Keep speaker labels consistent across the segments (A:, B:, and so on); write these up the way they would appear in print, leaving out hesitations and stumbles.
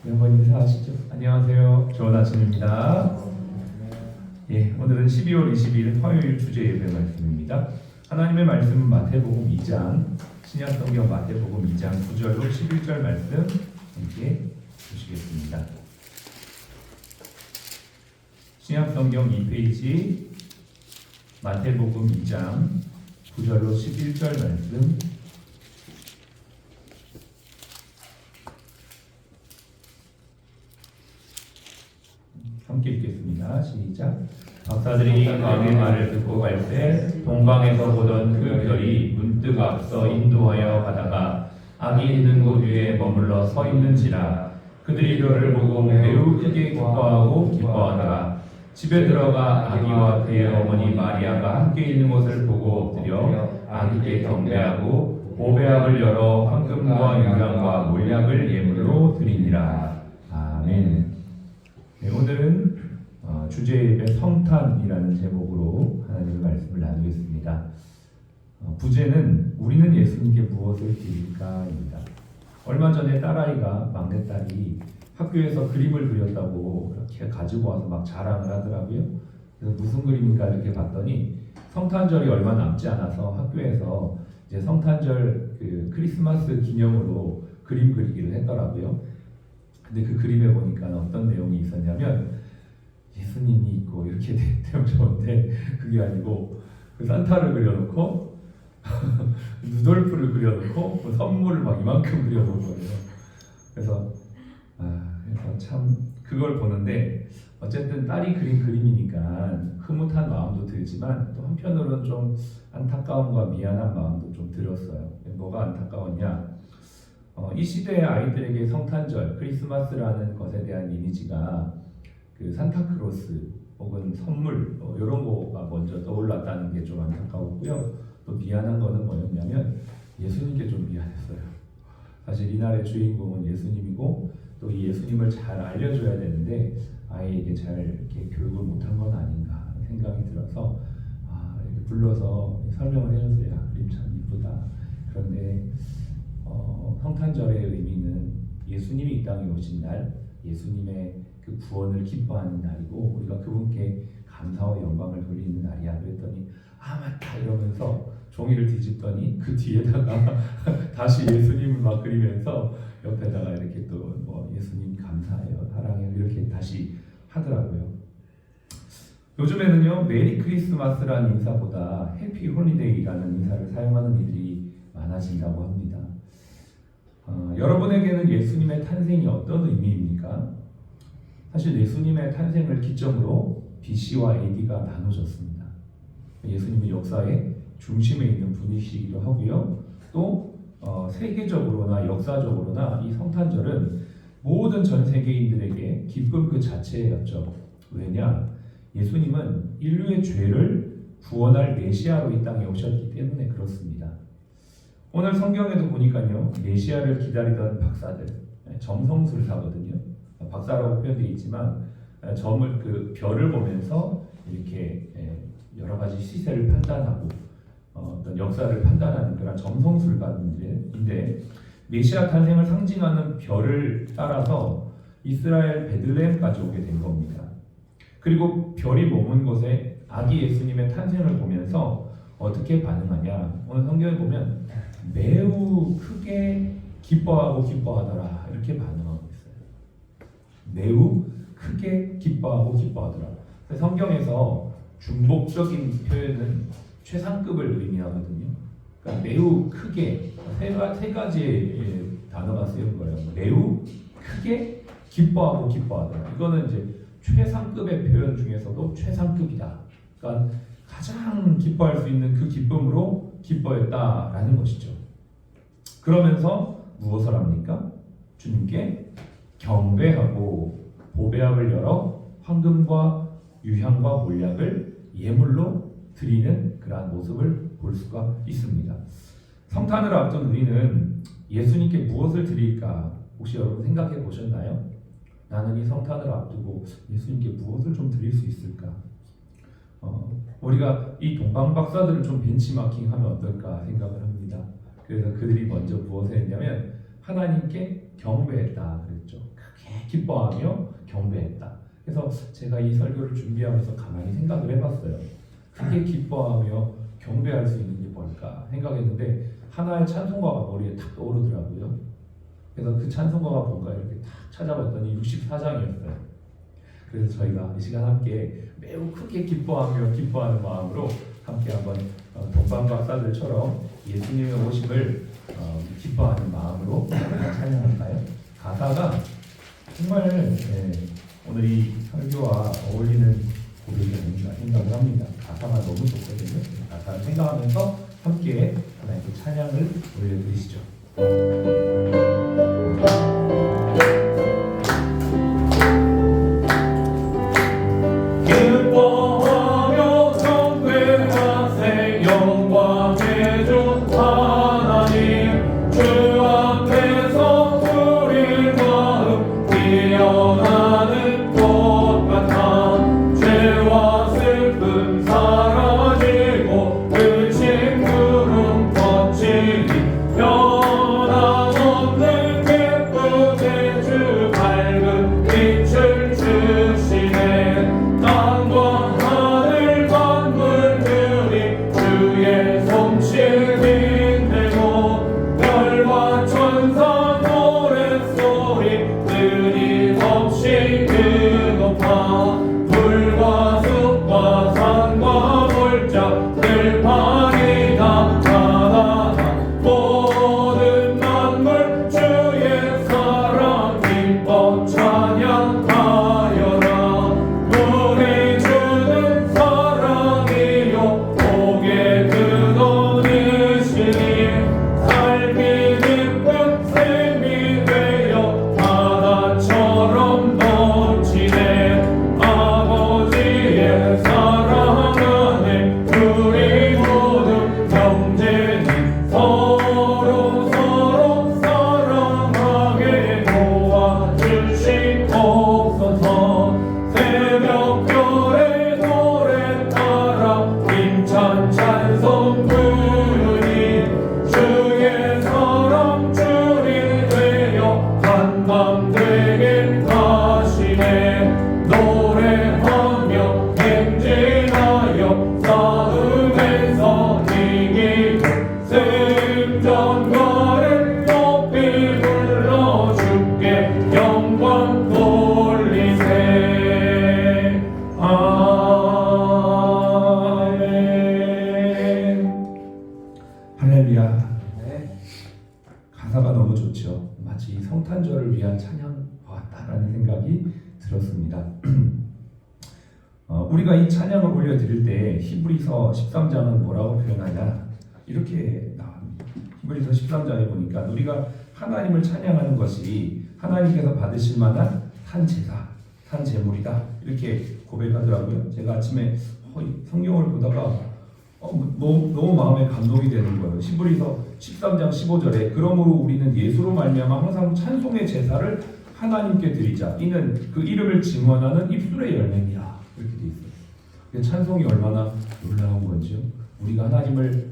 A: 한번 인사하시죠. 안녕하세요. 좋은 아침입니다. 예, 오늘은 12월 20일 화요일 주제 예배 말씀입니다. 하나님의 말씀은 마태복음 2장, 신약성경 마태복음 2장 9절로 11절 말씀 함께 보시겠습니다. 신약성경 2페이지 마태복음 2장 9절로 11절 말씀 함께 읽겠습니다. 시작. 박사들이 왕의 말을 듣고 갈 때 동방에서 보던 그 별이 문득 앞서 인도하여 가다가 악이 있는 곳 위에 머물러 서 있는지라. 그들이 별을 보고 매우 크게 기뻐하고 기뻐하다가 집에 들어가 아기와 그의 어머니 마리아가 함께 있는 것을 보고 엎드려 아기께 경배하고 보배압을 열어 황금과 유향과 몰약을 예물로 드리니라. 아멘. 네, 오늘은 주제 예배 성탄이라는 제목으로 하나님의 말씀을 나누겠습니다. 부제는 우리는 예수님께 무엇을 드릴까입니다. 얼마 전에 딸아이가 막내딸이 학교에서 그림을 그렸다고 이렇게 가지고 와서 막 자랑을 하더라고요. 그래서 무슨 그림인가 이렇게 봤더니 성탄절이 얼마 남지 않아서 학교에서 이제 성탄절 그 크리스마스 기념으로 그림 그리기를 했더라고요. 근데 그 그림에 보니까 어떤 내용이 있었냐면 예수님이 있고 이렇게 되면 좋은데 그게 아니고 그 산타를 그려놓고 누돌프를 그려놓고 선물을 막 이만큼 그려놓은 거예요. 그래서 참 그걸 보는데 어쨌든 딸이 그린 그림이니까 흐뭇한 마음도 들지만 또 한편으로는 좀 안타까움과 미안한 마음도 좀 들었어요. 뭐가 안타까웠냐? 이 시대의 아이들에게 성탄절, 크리스마스라는 것에 대한 이미지가 그 산타크로스 혹은 선물 이런 거가 먼저 떠올랐다는 게 좀 안타까웠고요. 또 미안한 거는 뭐였냐면 예수님께 좀 미안했어요. 사실 이날의 주인공은 예수님이고 또 이 예수님을 잘 알려줘야 되는데 아이에게 잘 이렇게 교육을 못한 건 아닌가 생각이 들어서 이렇게 불러서 설명을 해줬어요. 그림 참 이쁘다. 그런데 성탄절의 의미는 예수님이 이 땅에 오신 날, 예수님의 그 구원을 기뻐하는 날이고 우리가 그분께 감사와 영광을 돌리는 날이야. 그랬더니 맞다 이러면서 종이를 뒤집더니 그 뒤에다가 다시 예수님을 막 그리면서 옆에다가 이렇게 또 뭐 예수님 감사해요, 사랑해요 이렇게 다시 하더라고요. 요즘에는요 메리 크리스마스라는 인사보다 해피 홀리데이라는 인사를 사용하는 이들이 많아진다고 합니다. 여러분에게는 예수님의 탄생이 어떤 의미입니까? 사실 예수님의 탄생을 기점으로 BC와 AD가 나눠졌습니다. 예수님의 역사의 중심에 있는 분이시기도 하고요. 또 세계적으로나 역사적으로나 이 성탄절은 모든 전 세계인들에게 기쁨 그 자체였죠. 왜냐? 예수님은 인류의 죄를 구원할 메시아로 이 땅에 오셨기 때문에 그렇습니다. 오늘 성경에도 보니까요 메시아를 기다리던 박사들, 점성술사거든요. 박사라고 표현되어 있지만 점을 그 별을 보면서 이렇게 여러 가지 시세를 판단하고 어떤 역사를 판단하는 그런 점성술가인데 메시아 탄생을 상징하는 별을 따라서 이스라엘 베들레헴까지 오게 된 겁니다. 그리고 별이 머문 곳에 아기 예수님의 탄생을 보면서 어떻게 반응하냐? 오늘 성경에 보면 매우 크게 기뻐하고 기뻐하더라 이렇게 반응하고 있어요. 매우 크게 기뻐하고 기뻐하더라. 성경에서 중복적인 표현은 최상급을 의미하거든요. 그러니까 매우 크게 세 가지의 단어가 쓰인 거예요. 매우 크게 기뻐하고 기뻐하더라. 이거는 이제 최상급의 표현 중에서도 최상급이다. 그러니까 가장 기뻐할 수 있는 그 기쁨으로 기뻐했다라는 것이죠. 그러면서 무엇을 합니까? 주님께 경배하고 보배압을 열어 황금과 유향과 몰약을 예물로 드리는 그러한 모습을 볼 수가 있습니다. 성탄을 앞둔 우리는 예수님께 무엇을 드릴까? 혹시 여러분 생각해 보셨나요? 나는 이 성탄을 앞두고 예수님께 무엇을 좀 드릴 수 있을까? 우리가 이 동방 박사들을 좀 벤치마킹하면 어떨까 생각을 합니다. 그래서 그들이 먼저 무엇을 했냐면 하나님께 경배했다 그랬죠. 크게 기뻐하며 경배했다. 그래서 제가 이 설교를 준비하면서 가만히 생각을 해봤어요. 크게 기뻐하며 경배할 수 있는 게 뭘까 생각했는데 하나의 찬송가가 머리에 탁 떠오르더라고요. 그래서 그 찬송가가 뭔가 이렇게 탁 찾아봤더니 64장이었어요. 그래서 저희가 이 시간 함께 매우 크게 기뻐하는 마음으로 함께 한번 동방 박사들처럼 예수님의 오심을 기뻐하는 마음으로 찬양할까요? 가사가 정말 오늘 이 설교와 어울리는 고백이 아닌가 생각을 합니다. 가사가 너무 좋거든요. 가사를 생각하면서 함께 하나님께 찬양을 올려드리시죠. 가사가 너무 좋죠. 마치 성탄절을 위한 찬양과 같다라는 생각이 들었습니다. 우리가 이 찬양을 올려드릴 때 히브리서 13장은 뭐라고 표현하냐 이렇게 나옵니다. 히브리서 13장에 보니까 우리가 하나님을 찬양하는 것이 하나님께서 받으실 만한 탄제사, 탄제물이다 이렇게 고백하더라고요. 제가 아침에 성경을 보다가 너무 마음에 감동이 되는 거예요. 히브리서 13장 15절에 그러므로 우리는 예수로 말미암아 항상 찬송의 제사를 하나님께 드리자. 이는 그 이름을 증언하는 입술의 열매니라. 이렇게 돼 있어요. 찬송이 얼마나 놀라운 건지요. 우리가 하나님을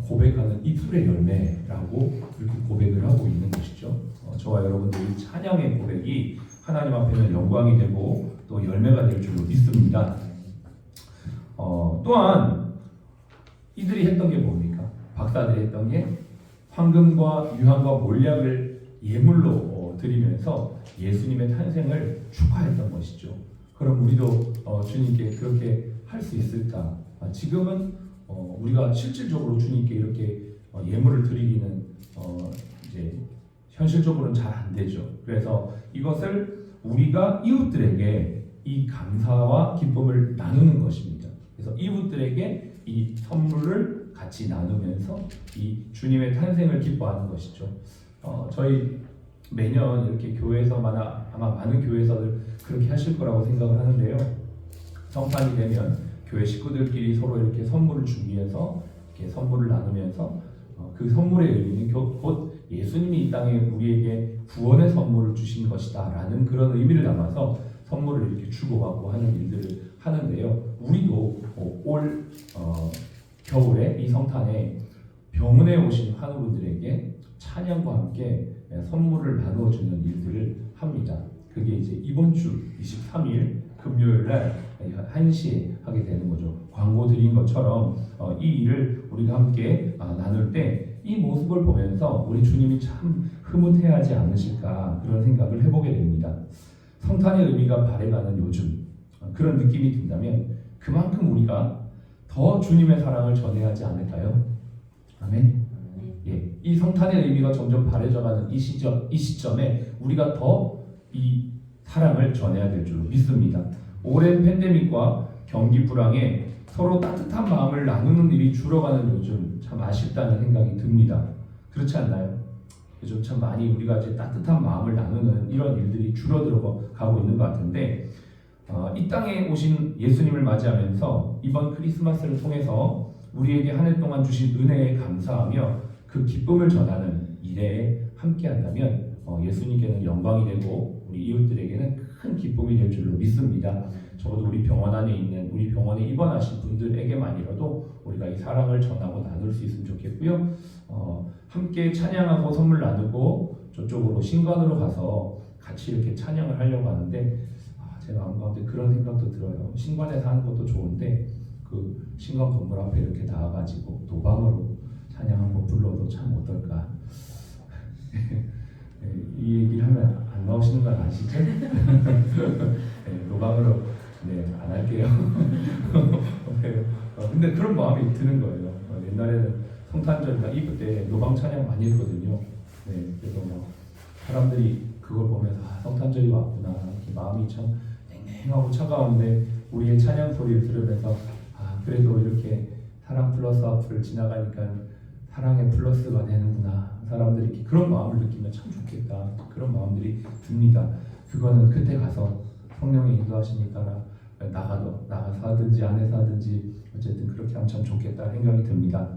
A: 고백하는 입술의 열매라고 그렇게 고백을 하고 있는 것이죠. 저와 여러분들이 찬양의 고백이 하나님 앞에는 영광이 되고 또 열매가 될 줄로 믿습니다. 또한 이들이 했던 게 뭡니까? 박사들이 했던 게 황금과 유황과 몰약을 예물로 드리면서 예수님의 탄생을 축하했던 것이죠. 그럼 우리도 주님께 그렇게 할 수 있을까? 지금은 우리가 실질적으로 주님께 이렇게 예물을 드리기는 이제 현실적으로는 잘 안 되죠. 그래서 이것을 우리가 이웃들에게 이 감사와 기쁨을 나누는 것입니다. 그래서 이웃들에게 이 선물을 같이 나누면서 이 주님의 탄생을 기뻐하는 것이죠. 저희 매년 이렇게 교회에서 아마 많은 교회에서들 그렇게 하실 거라고 생각을 하는데요. 성탄이 되면 교회 식구들끼리 서로 이렇게 선물을 준비해서 이렇게 선물을 나누면서 그 선물의 의미는 곧 예수님이 이 땅에 우리에게 구원의 선물을 주신 것이다 라는 그런 의미를 담아서 선물을 이렇게 주고받고 하는 일들을 하는데요. 우리도 올 겨울에 이 성탄에 병원에 오신 환우분들에게 찬양과 함께 선물을 나누어주는 일들을 합니다. 그게 이제 이번 주 23일 금요일 날 1시에 하게 되는 거죠. 광고 드린 것처럼 이 일을 우리가 함께 나눌 때 이 모습을 보면서 우리 주님이 참 흐뭇해하지 않으실까 그런 생각을 해보게 됩니다. 성탄의 의미가 발해가는 요즘 그런 느낌이 든다면 그만큼 우리가 더 주님의 사랑을 전해야 하지 않을까요? 아멘. 예, 이 성탄의 의미가 점점 바래져가는 이 시점에 우리가 더 이 사랑을 전해야 될 줄로 믿습니다. 오랜 팬데믹과 경기 불황에 서로 따뜻한 마음을 나누는 일이 줄어가는 요즘 참 아쉽다는 생각이 듭니다. 그렇지 않나요? 요즘 참 많이 우리가 이제 따뜻한 마음을 나누는 이런 일들이 줄어들어가고 있는 것 같은데 이 땅에 오신 예수님을 맞이하면서 이번 크리스마스를 통해서 우리에게 한 해 동안 주신 은혜에 감사하며 그 기쁨을 전하는 일에 함께한다면 예수님께는 영광이 되고 우리 이웃들에게는 큰 기쁨이 될 줄로 믿습니다. 적어도 우리 병원 안에 있는 우리 병원에 입원하신 분들에게만이라도 우리가 이 사랑을 전하고 나눌 수 있으면 좋겠고요. 함께 찬양하고 선물 나누고 저쪽으로 신관으로 가서 같이 이렇게 찬양을 하려고 하는데 제 마음 가운데 그런 생각도 들어요. 신관에서 하는 것도 좋은데 그 신관 건물 앞에 이렇게 나와가지고 도방으로 찬양 한번 불러도 참 어떨까. 이 얘기를 하면 안 나오시는 건 아시죠? 도방으로 안 할게요. 근데 그런 마음이 드는 거예요. 옛날에는 성탄절이나 이브 때 노방 찬양 많이 했거든요. 그래서 사람들이 그걸 보면서 성탄절이 왔구나. 이렇게 마음이 참 냉랭하고 차가운데 우리의 찬양 소리를 들으면서 그래도 이렇게 사랑 플러스 앞을 지나가니까 사랑의 플러스가 되는구나. 사람들이 이렇게 그런 마음을 느끼면 참 좋겠다. 그런 마음들이 듭니다. 그거는 그때 가서 성령이 인도하시니까 나가서 하든지 안에서 하든지 어쨌든 그렇게 하면 참 좋겠다 생각이 듭니다.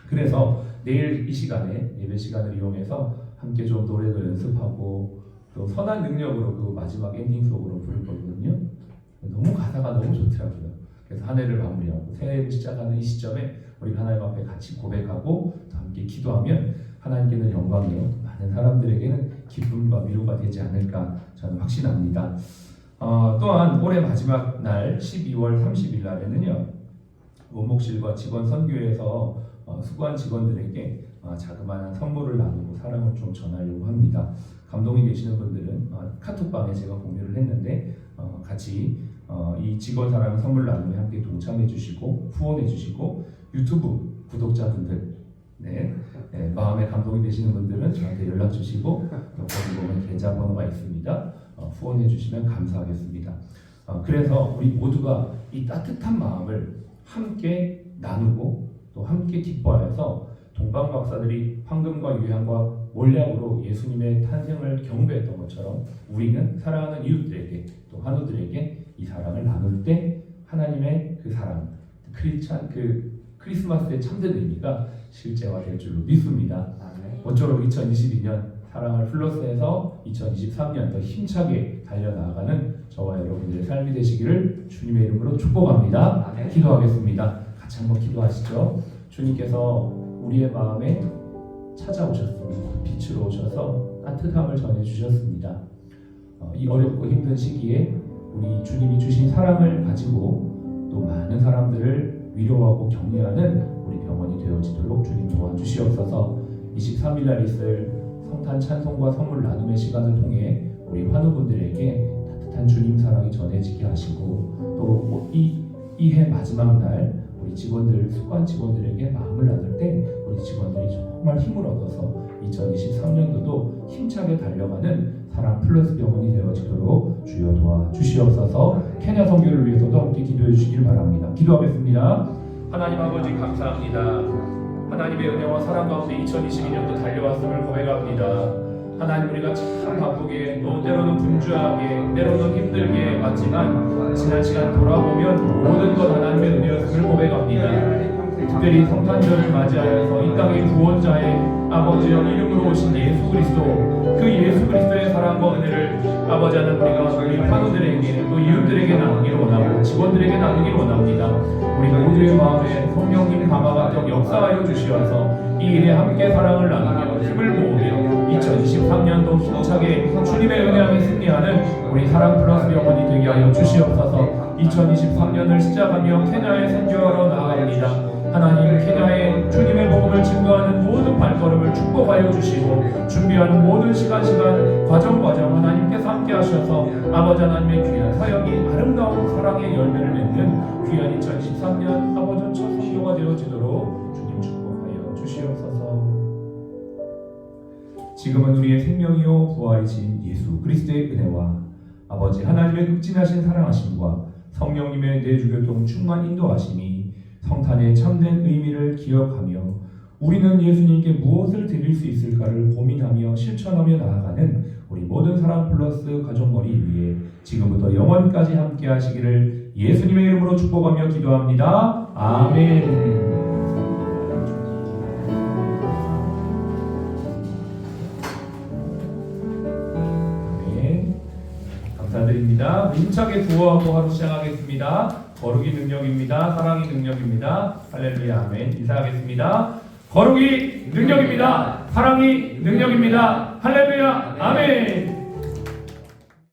A: 그래서 내일 이 시간에 예배 시간을 이용해서 함께 좀 노래도 연습하고 또 선한 능력으로 그 마지막 엔딩송으로 부를 거거든요. 너무 가사가 너무 좋더라고요. 그래서 한 해를 마무리하고 새해를 시작하는 이 시점에 우리 하나님 앞에 같이 고백하고 또 함께 기도하면 하나님께는 영광이요 많은 사람들에게는 기쁨과 위로가 되지 않을까 저는 확신합니다. 또한 올해 마지막 날 12월 30일 날에는요 원목실과 직원 선교회에서 수고한 직원들에게 자그마한 선물을 나누고 사랑을 좀 전하려고 합니다. 감동이 되시는 분들은 카톡방에 제가 공유를 했는데 같이 이 직원 사랑 선물 나눔에 함께 동참해 주시고 후원해 주시고 유튜브 구독자분들 마음에 감동이 되시는 분들은 저한테 연락 주시고 거기 보면 계좌번호가 있습니다. 후원해 주시면 감사하겠습니다. 그래서 우리 모두가 이 따뜻한 마음을 함께 나누고 또 함께 기뻐해서 동방 박사들이 황금과 유향과 몰약으로 예수님의 탄생을 경배했던 것처럼 우리는 사랑하는 이웃들에게 또 한우들에게 이 사랑을 나눌 때 하나님의 그 사랑, 크리스마스의 참된 의미가 실제화될 줄로 믿습니다. 모쪼록 2022년 사랑을 플러스해서 2023년 더 힘차게 달려나가는 저와 여러분들의 삶이 되시기를 주님의 이름으로 축복합니다. 기도하겠습니다. 같이 한번 기도하시죠. 주님께서 우리의 마음에 찾아오셨습니다. 빛으로 오셔서 따뜻함을 전해주셨습니다. 이 어렵고 힘든 시기에 우리 주님이 주신 사랑을 가지고 또 많은 사람들을 위로하고 격려하는 우리 병원이 되어지도록 주님 도와주시옵소서. 23일 날 있을 성탄 찬송과 선물 나눔의 시간을 통해 우리 환우분들에게 따뜻한 주님 사랑이 전해지게 하시고 또 이 해 마지막 날 우리 직원들, 수고한 직원들에게 마음을 나눌 때 우리 직원들이 정말 힘을 얻어서 2023년도도 힘차게 달려가는 사랑 플러스 병원이 되어지도록 주여 도와주시옵소서. 케냐 선교를 위해서도 함께 기도해 주시길 바랍니다. 기도하겠습니다. 하나님 아버지 감사합니다. 하나님의 은혜와 사랑 가운데 2022년도 달려왔음을 고백합니다. 하나님 우리가 참 바쁘게 또 때로는 분주하게 때로는 힘들게 왔지만 지난 시간 돌아보면 모든 것 하나님의 은혜였음을 고백합니다. 특별히 성탄절을 맞이하여서 이 땅의 구원자의 아버지여 이름으로 오신 예수 그리스도 그 예수 그리스도의 사랑과 은혜를 아버지 하나님 우리가 우리 환우들에게 또 이웃들에게 나누기를 원하고 직원들에게 나누기를 원합니다. 우리 모두의 마음에 성령님 감화 같은 역사하여 주시어서 이 일에 함께 사랑을 나누며 힘을 모으며 2023 2023년도 힘차게 주님의 은혜 안에 승리하는 우리 사랑 플러스 영혼이 되게 하여 주시옵소서. 2023년을 시작하며 케냐에 선교하러 나아갑니다. 하나님, 케냐에 주님의 복음을 증거하는 모든 발걸음을 축복하여 주시고 준비하는 모든 시간 과정 하나님께서 함께 하셔서 아버지 하나님의 귀한 사역이 아름다운 사랑의 열매를 맺는 귀한 2023년 아버지 첫 선교가 되어지도록 주님 축복하여 주시옵소서. 지금은 우리의 생명이요 부활이신 예수 그리스도의 은혜와 아버지 하나님의 극진하신 사랑하심과 성령님의 내주교통 충만 인도하심이 성탄의 참된 의미를 기억하며 우리는 예수님께 무엇을 드릴 수 있을까를 고민하며 실천하며 나아가는 우리 모든 사랑 플러스 가족머리 위에 지금부터 영원까지 함께 하시기를 예수님의 이름으로 축복하며 기도합니다. 아멘. 감사드립니다. 힘차게 구호하고 하루 시작하겠습니다. 거룩이 능력입니다. 사랑이 능력입니다. 할렐루야 아멘. 인사하겠습니다. 거룩이 능력입니다. 사랑이 능력입니다. 할렐루야 아멘.